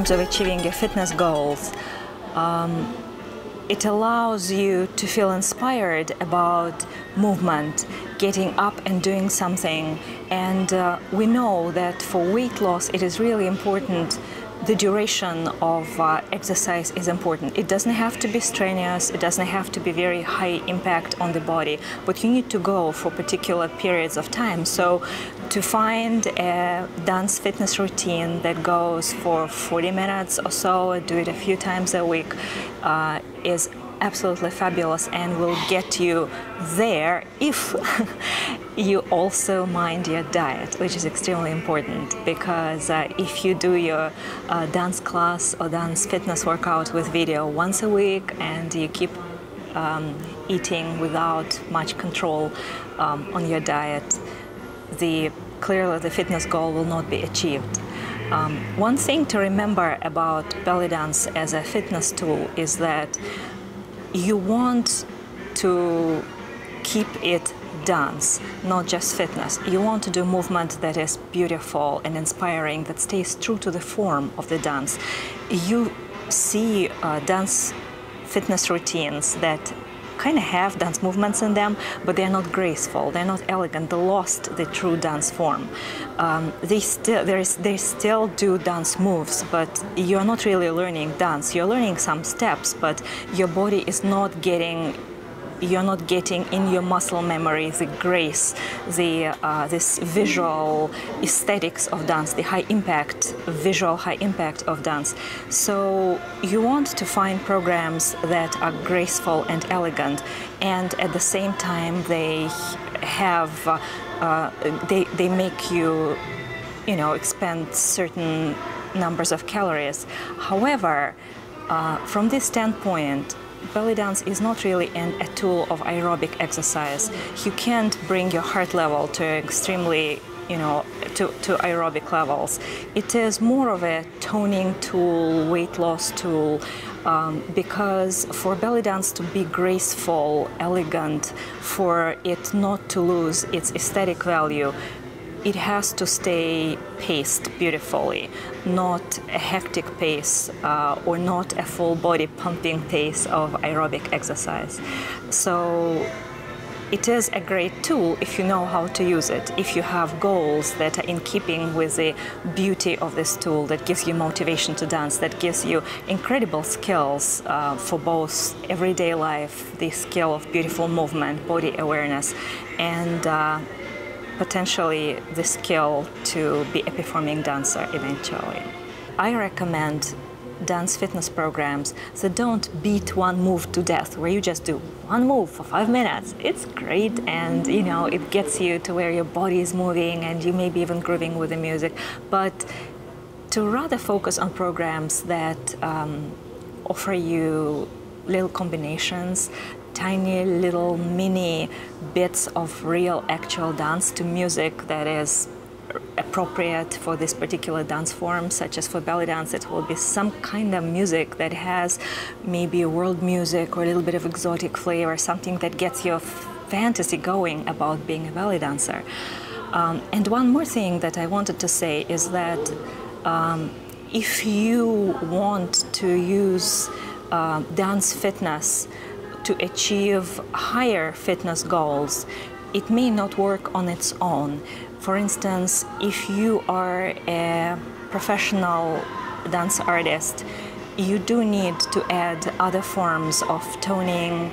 terms of achieving your fitness goals, it allows you to feel inspired about movement, getting up and doing something. And we know that for weight loss, it is really important. The duration of exercise is important. It doesn't have to be strenuous, it doesn't have to be very high impact on the body, but you need to go for particular periods of time. So to find a dance fitness routine that goes for 40 minutes or so, do it a few times a week, is absolutely fabulous and will get you there if you also mind your diet, which is extremely important, because if you do your dance class or dance fitness workout with video once a week and you keep eating without much control on your diet, clearly the fitness goal will not be achieved. One thing to remember about belly dance as a fitness tool is that you want to keep it dance, not just fitness. You want to do movement that is beautiful and inspiring, that stays true to the form of the dance. You see dance fitness routines that kind of have dance movements in them, but they're not graceful, they're not elegant, they lost the true dance form. They still do dance moves, but you're not really learning dance. You're learning some steps, but your body is not getting, you're not getting in your muscle memory the grace, this visual aesthetics of dance, the high impact, visual high impact of dance. So you want to find programs that are graceful and elegant, and at the same time they have, they make you, expend certain numbers of calories. However, from this standpoint, belly dance is not really a tool of aerobic exercise. You can't bring your heart level to extremely, to aerobic levels. It is more of a toning tool, weight loss tool, because for belly dance to be graceful, elegant, for it not to lose its aesthetic value, it has to stay paced beautifully, not a hectic pace or not a full body pumping pace of aerobic exercise. So it is a great tool if you know how to use it, if you have goals that are in keeping with the beauty of this tool, that gives you motivation to dance, that gives you incredible skills for both everyday life, the skill of beautiful movement, body awareness, and potentially the skill to be a performing dancer eventually. I recommend dance fitness programs that don't beat one move to death, where you just do one move for 5 minutes. It's great, and it gets you to where your body is moving and you may be even grooving with the music, but to rather focus on programs that offer you little combinations, tiny little mini bits of real actual dance to music that is appropriate for this particular dance form, such as for belly dance. It will be some kind of music that has maybe world music or a little bit of exotic flavor, something that gets your fantasy going about being a belly dancer. And one more thing that I wanted to say is that if you want to use dance fitness to achieve higher fitness goals, it may not work on its own. For instance, if you are a professional dance artist, you do need to add other forms of toning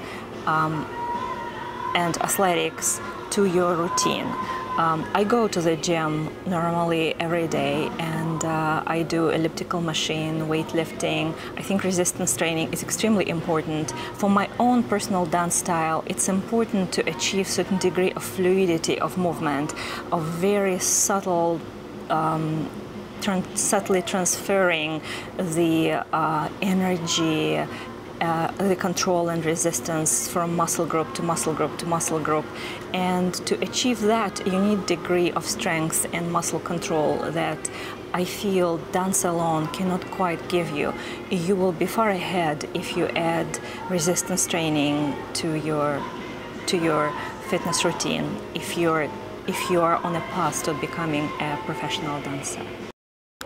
and athletics to your routine. I go to the gym normally every day, and I do elliptical machine, weightlifting. I think resistance training is extremely important. For my own personal dance style, it's important to achieve certain degree of fluidity of movement, of very subtle, subtly transferring the energy, the control and resistance from muscle group to muscle group to muscle group. And to achieve that, you need degree of strength and muscle control that I feel dance alone cannot quite give you. You will be far ahead if you add resistance training to your fitness routine, if you are on a path to becoming a professional dancer.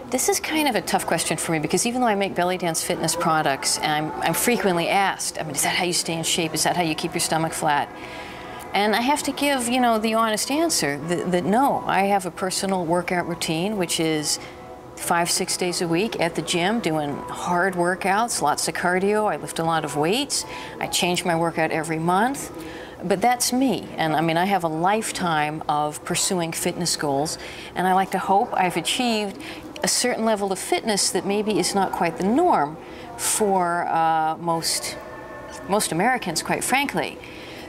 This is kind of a tough question for me because even though I make belly dance fitness products, and I'm frequently asked, I mean, is that how you stay in shape? Is that how you keep your stomach flat? And I have to give, you know, the honest answer that no, I have a personal workout routine, which is 5-6 days a week at the gym doing hard workouts, lots of cardio. I lift a lot of weights. I change my workout every month. But that's me, and I mean, I have a lifetime of pursuing fitness goals, and I like to hope I've achieved a certain level of fitness that maybe is not quite the norm for most Americans, quite frankly.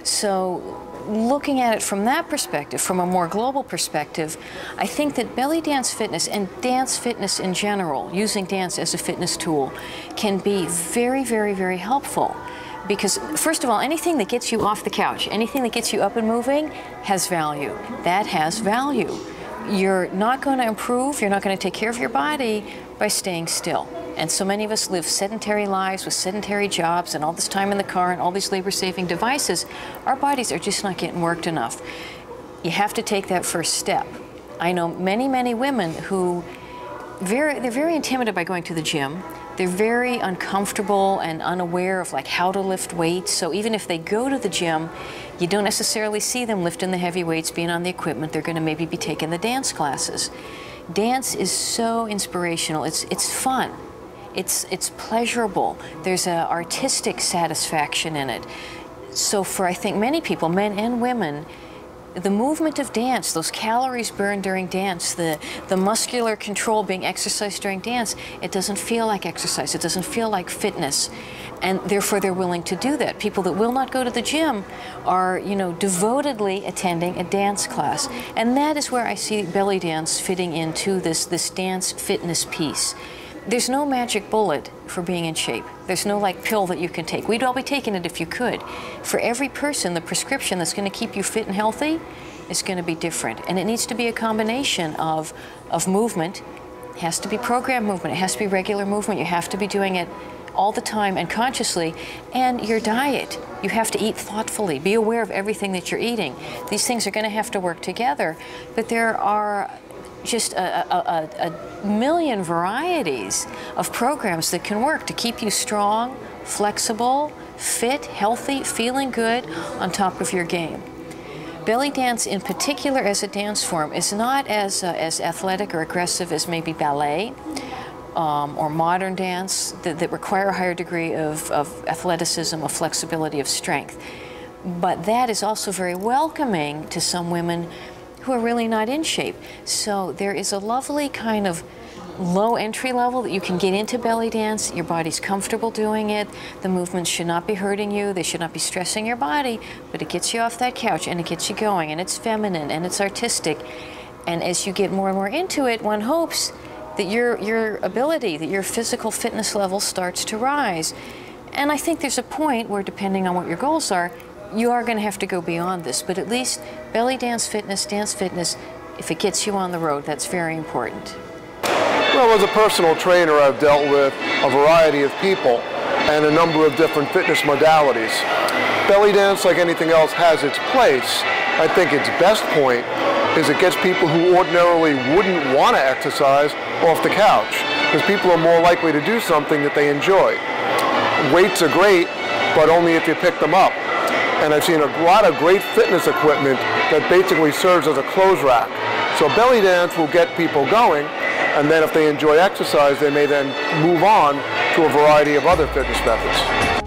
So looking at it from that perspective, from a more global perspective, I think that belly dance fitness and dance fitness in general, using dance as a fitness tool, can be very, very, very helpful. Because, first of all, anything that gets you off the couch, anything that gets you up and moving has value. That has value. You're not going to improve, you're not going to take care of your body by staying still. And so many of us live sedentary lives with sedentary jobs and all this time in the car and all these labor-saving devices. Our bodies are just not getting worked enough. You have to take that first step. I know many, many women who, they're very intimidated by going to the gym. They're very uncomfortable and unaware of like how to lift weights. So even if they go to the gym, you don't necessarily see them lifting the heavy weights, being on the equipment. They're going to maybe be taking the dance classes. Dance is so inspirational. It's fun. It's pleasurable. There's an artistic satisfaction in it. So for, I think, many people, men and women, the movement of dance, those calories burned during dance, the muscular control being exercised during dance, it doesn't feel like exercise. It doesn't feel like fitness. And therefore they're willing to do that. People that will not go to the gym are, you know, devotedly attending a dance class. And that is where I see belly dance fitting into this dance fitness piece. There's no magic bullet for being in shape. There's no like pill that you can take. We'd all be taking it if you could. For every person, the prescription that's going to keep you fit and healthy is going to be different. And it needs to be a combination of movement. It has to be programmed movement. It has to be regular movement. You have to be doing it all the time and consciously. And your diet. You have to eat thoughtfully. Be aware of everything that you're eating. These things are going to have to work together. But there are just a million varieties of programs that can work to keep you strong, flexible, fit, healthy, feeling good on top of your game. Belly dance in particular as a dance form is not as athletic or aggressive as maybe ballet or modern dance that require a higher degree of athleticism, of flexibility, of strength. But that is also very welcoming to some women who are really not in shape. So there is a lovely kind of low entry level that you can get into belly dance. Your body's comfortable doing it. The movements should not be hurting you. They should not be stressing your body, but it gets you off that couch and it gets you going, and it's feminine and it's artistic. And as you get more and more into it, one hopes that your ability, that your physical fitness level starts to rise. And I think there's a point where, depending on what your goals are, you are going to have to go beyond this, but at least belly dance fitness, if it gets you on the road, that's very important. Well, as a personal trainer, I've dealt with a variety of people and a number of different fitness modalities. Belly dance, like anything else, has its place. I think its best point is it gets people who ordinarily wouldn't want to exercise off the couch, because people are more likely to do something that they enjoy. Weights are great, but only if you pick them up. And I've seen a lot of great fitness equipment that basically serves as a clothes rack. So belly dance will get people going, and then if they enjoy exercise, they may then move on to a variety of other fitness methods.